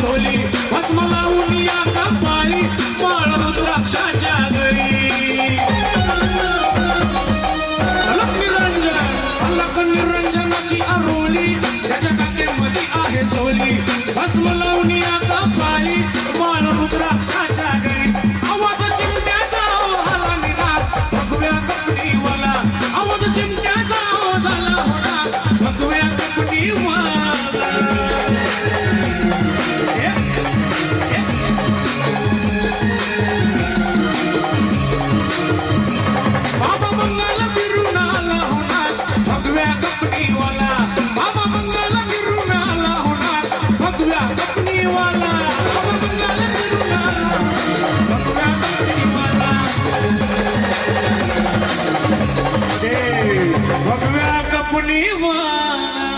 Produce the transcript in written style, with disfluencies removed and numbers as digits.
झोली भस्म लावून या कपाळी बाळ रुद्राक्षाच्या गळी अलक निरंजनाची आरोळी त्याच्या काकेमध्ये आहे झोली भस्म लावून या कपाळी बाळ रुद्राक्षाच्या गळी आवाज चिमट्याचा झाला निघाला भगव्या कपडीवाला आवाज चिमट्याचा झाला होता भगव्या कपडीवाला बाबा मंगल फिरून आला होणार भगव्या कपडीवाला बाबा मंगल फिरून आला होणार भगव्या कपडीवाला बाबा मंगल फिरून आला भगव्या कपडीवाला भगव्या कपडीवाला